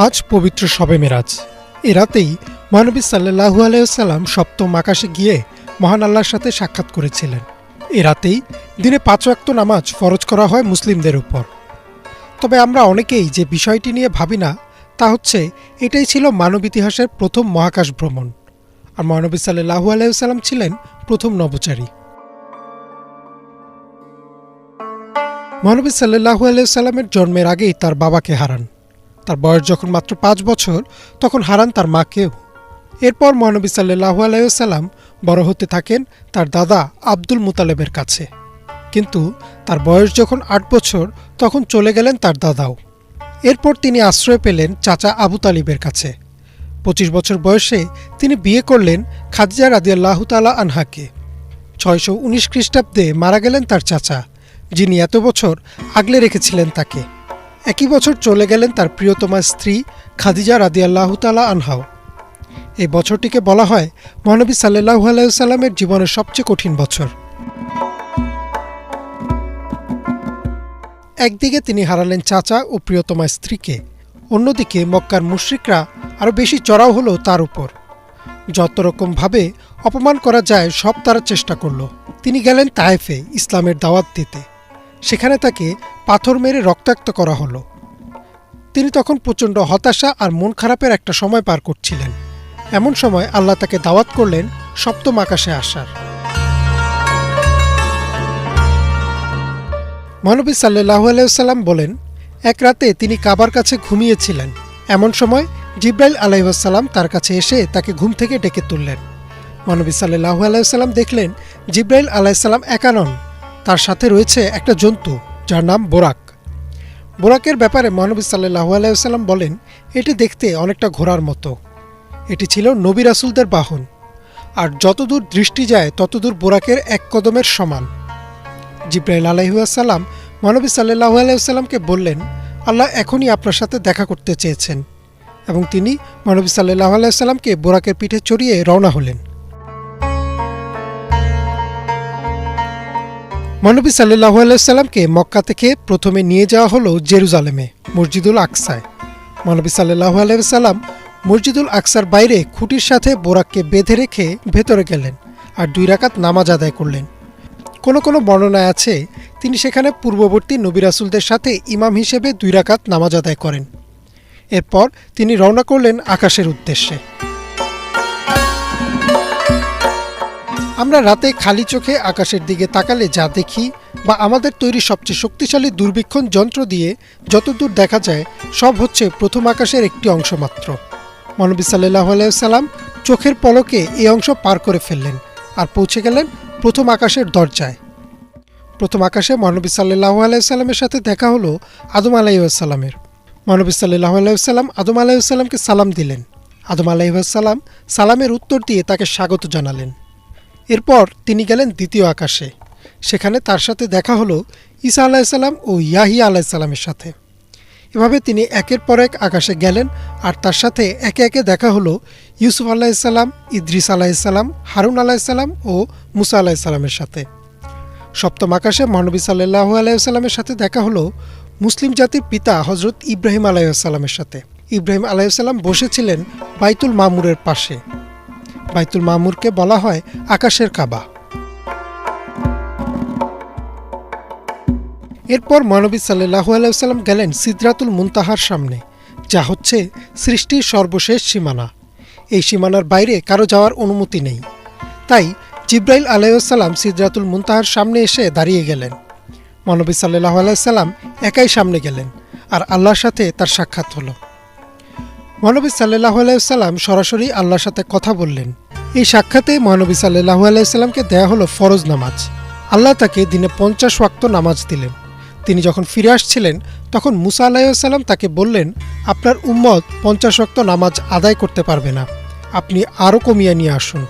আজ পবিত্র শবে মেরাজ। এ রাতেই মহানবী সাল্লাল্লাহু আলাইহি ওয়াসাল্লাম সপ্তম আকাশে গিয়ে মহান আল্লাহর সাথে সাক্ষাৎ করেছিলেন। এ রাতেই দিনে 5 ওয়াক্ত নামাজ ফরজ করা হয় মুসলিমদের উপর। তবে আমরা অনেকেই যে বিষয়টি নিয়ে ভাবি না তা হচ্ছে এটাই ছিল মানব ইতিহাসের প্রথম মহাকাশ ভ্রমণ, আর মহানবী সাল্লাল্লাহু আলাইহি ওয়াসাল্লাম ছিলেন প্রথম নভোচারী। মহানবী সাল্লাল্লাহু আলাইহি ওয়াসাল্লামের জন্মের আগেই তার বাবাকে হারান। তার বয়স যখন মাত্র 5 বছর তখন হারান তার মাকেও। এরপর মহানবী সাল্লাল্লাহু আলাইহি ওয়াসাল্লাম বড় হতে থাকেন তার দাদা আব্দুল মুতালেবের কাছে, কিন্তু তার বয়স যখন 8 বছর তখন চলে গেলেন তার দাদাও। এরপর তিনি আশ্রয় পেলেন চাচা আবু তালিবের কাছে। 25 বছর বয়সে তিনি বিয়ে করলেন খাদিজা রাদিয়াল্লাহু তাআলা আনহাকে। 619 খ্রিস্টাব্দে মারা গেলেন তার চাচা, যিনি এত বছর আগলে রেখেছিলেন তাকে। একই বছর চলে গেলেন তার প্রিয়তমা স্ত্রী খাদিজা রাদিয়াল্লাহু তাআলা আনহাও। এই বছরটিকে বলা হয় মহানবী সাল্লাল্লাহু আলাইহি ওয়াসাল্লামের জীবনের সবচেয়ে কঠিন বছর। একদিকে তিনি হারালেন চাচা ও প্রিয়তমা স্ত্রীকে, অন্যদিকে মক্কার মুশরিকরা আরও বেশি চড়াও হলো তার উপর। যত রকমভাবে অপমান করা যায় সব তারা চেষ্টা করল। তিনি গেলেন তায়েফে ইসলামের দাওয়াত দিতে। সেখানে তাকে পাথর মেরে রক্তাক্ত করা হলো। তিনি তখন প্রচণ্ড হতাশা আর মন খারাপের একটা সময় পার করছিলেন। এমন সময় আল্লাহ তাকে দাওয়াত করলেন সপ্তম আকাশে আসার। মহানবী সাল্লাল্লাহু আলাইহি ওয়াসাল্লাম বলেন, এক রাতে তিনি কাবার কাছে ঘুমিয়েছিলেন। এমন সময় জিবরাইল আলাইহিস সালাম তার কাছে এসে তাকে ঘুম থেকে ডেকে তুললেন। মহানবী সাল্লাল্লাহু আলাইহি ওয়াসাল্লাম দেখলেন জিবরাইল আলাইহিস সালাম একা নন, তার সাথে রয়েছে একটা জন্তু যার নাম বোরাক। বোরাকের ব্যাপারে মহানবী সাল্লাল্লাহু আলাইহি ওয়াসাল্লাম বলেন, এটি দেখতে অনেকটা ঘোড়ার মতো। এটি ছিল নবী রাসূলদের বাহন, আর যতদূর দৃষ্টি যায় ততদূর বোরাকের এক কদমের সমান। জিবরাইল আলাইহিস সালাম মহানবী সাল্লাল্লাহু আলাইহি ওয়াসাল্লামকে বললেন, আল্লাহ এখনই আপনার সাথে দেখা করতে চেয়েছেন, এবং তিনি মহানবী সাল্লাল্লাহু আলাইহি ওয়াসাল্লামকে বোরাকের পিঠে চড়িয়ে রওনা হলেন। মহানবী সাল্লাল্লাহু আলাইহি ওয়াসাল্লামকে মক্কা থেকে প্রথমে নিয়ে যাওয়া হলো জেরুজালেমে মসজিদুল আকসায়। মহানবী সাল্লাল্লাহু আলাইহি ওয়াসাল্লাম মসজিদুল আকসার বাইরে খুঁটির সাথে বোরাককে বেঁধে রেখে ভেতরে গেলেন আর 2 রাকাত নামাজ আদায় করলেন। কোনো কোনো বর্ণনায় আছে তিনি সেখানে পূর্ববর্তী নবী রাসূলদের সাথে ইমাম হিসেবে 2 রাকাত নামাজ আদায় করেন। এরপর তিনি রওনা করলেন আকাশের উদ্দেশ্যে। আমরা রাতে খালি চোখে আকাশের দিকে তাকালে যা দেখি, বা আমাদের তৈরি সবচেয়ে শক্তিশালী দূরবীক্ষণ যন্ত্র দিয়ে যতদূর দেখা যায় সব হচ্ছে প্রথম আকাশের একটি অংশ মাত্র। মহানবী সাল্লাল্লাহু আলাইহি ওয়াসাল্লাম চোখের পলকে এই অংশ পার করে ফেললেন আর পৌঁছে গেলেন প্রথম আকাশের দরজায়। প্রথম আকাশে মহানবী সাল্লাল্লাহু আলাইহি ওয়াসাল্লামের সাথে দেখা হলো আদম আলাইহিস সালামের। মহানবী সাল্লাল্লাহু আলাইহি ওয়াসাল্লাম আদম আলাইহিস সালামকে সালাম দিলেন। আদম আলাইহিস সালাম সালামের উত্তর দিয়ে তাকে স্বাগত জানালেন। এরপর তিনি গেলেন দ্বিতীয় আকাশে। সেখানে তার সাথে দেখা হলো ঈসা আলাইহিস সালাম ও ইয়াহিয়া আলাইহিস সালামের সাথে। এভাবে তিনি একের পর এক আকাশে গেলেন, আর তার সাথে একে একে দেখা হলো ইউসুফ আলাইহিস সালাম, ইদ্রিস আলাইহিস সালাম, হারুন আলাইহিস সালাম ও মুসা আলাইহিস সালামের সাথে। সপ্তম আকাশে মহানবী সাল্লাল্লাহু আলাইহি ওয়াসাল্লামের সাথে দেখা হলো মুসলিম জাতির পিতা হযরত ইব্রাহিম আলাইহিস সালামের সাথে। ইব্রাহিম আলাইহিস সালাম বসেছিলেন বাইতুল মামুরের পাশে। বাইতুল মামুরকে বলা হয় আকাশের কাবা। এরপর মহানবী সাল্লাল্লাহু আলাইহি ওয়াসাল্লাম গেলেন সিদরাতুল মুনতাহার সামনে, যা হচ্ছে সৃষ্টির সর্বশেষ সীমানা। এই সীমানার বাইরে কারো যাওয়ার অনুমতি নেই। তাই জিবরাইল আলাইহিস সালাম সিদরাতুল মুনতাহার সামনে এসে দাঁড়িয়ে গেলেন। মহানবী সাল্লাল্লাহু আলাইহি ওয়াসাল্লাম একাই সামনে গেলেন, আর আল্লাহর সাথে তার সাক্ষাৎ হলো। মহানবী সাল্লাল্লাহু আলাইহি ওয়াসাল্লাম সরাসরি আল্লাহর সাথে কথা বললেন। এই সাক্ষাতে মহানবী সাল্লাল্লাহু আলাইহি ওয়াসাল্লামকে দেয়া হলো ফরজ নামাজ। আল্লাহ তাকে দিনে 50 ওয়াক্ত নামাজ দিলেন। তিনি যখন ফিরে আসছিলেন তখন মুসা আলাইহিস সালাম তাকে বললেন, আপনার উম্মত 50 ওয়াক্ত নামাজ আদায় করতে পারবে না, আপনি আরও কমিয়ে নিয়ে আসুন।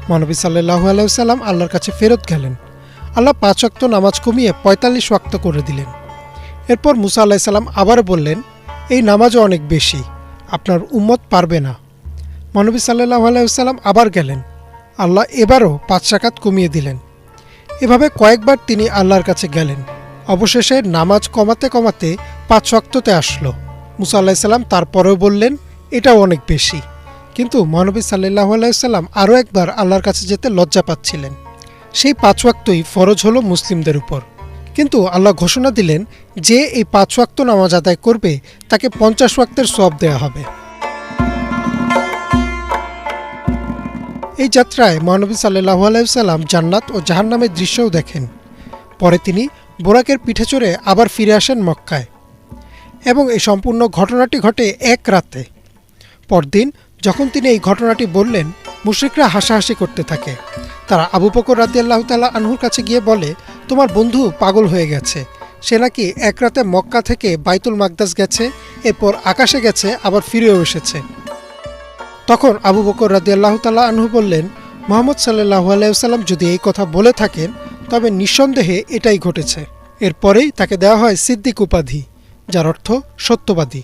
মহানবী সাল্লাল্লাহু আলাইহি ওয়াসাল্লাম আল্লাহর কাছে ফেরত গেলেন। আল্লাহ 5 ওয়াক্ত নামাজ কমিয়ে 45 ওয়াক্ত করে দিলেন। এরপর মুসা আলাইহিস সালাম আবার বললেন, এই নামাজও অনেক বেশি, আপনার উম্মত পারবে না। মহানবী সাল্লাল্লাহু আলাইহি ওয়াসাল্লাম আবার গেলেন। আল্লাহ এবারও 5 রাকাত কমিয়ে দিলেন। এভাবে কয়েকবার তিনি আল্লাহর কাছে গেলেন। অবশেষে নামাজ কমাতে কমাতে 5 ওয়াক্ততে আসলো। মুসা আলাহিসাল্লাম তারপরেও বললেন, এটাও অনেক বেশি। কিন্তু মহানবী সাল্লাল্লাহু আলাইহি সাল্লাম আরও একবার আল্লাহর কাছে যেতে লজ্জা পাচ্ছিলেন। সেই 5 ওয়াক্তই ফরজ হলো মুসলিমদের উপর। কিন্তু আল্লাহ ঘোষণা দিলেন যে এই 5 ওয়াক্ত নামাজ আদায় করবে তাকে 50 ওয়াক্তের সওয়াব দেওয়া হবে। এই যাত্রায় মহানবী সাল্লাল্লাহু আলাইহি সাল্লাম জান্নাত ও জাহান্নামের দৃশ্যও দেখেন। পরে তিনি বোরাকের পিঠে চড়ে আবার ফিরে আসেন মক্কায় এবং এই সম্পূর্ণ ঘটনাটি ঘটে এক রাতে। পরদিন যখন তিনি এই ঘটনাটি বললেন, মুশরিকরা হাসাহাসি করতে থাকে। তারা আবু বকর রাদিয়াল্লাহু তাআলা আনহুর কাছে গিয়ে বলে, তোমার বন্ধু পাগল হয়ে গেছে, সে নাকি এক রাতে মক্কা থেকে বাইতুল মাকদাস গেছে, এরপর আকাশে গেছে, আবার ফিরেও এসেছে। তখন আবু বকর রাদিয়াল্লাহু তাআলা আনহু বললেন, মুহাম্মদ সাল্লাল্লাহু আলাইহি ওয়াসাল্লাম যদি এই কথা বলে থাকেন তবে নিঃসন্দেহে এটাই ঘটেছে। এরপরেই তাকে দেওয়া হয় সিদ্দিক উপাধি, যার অর্থ সত্যবাদী।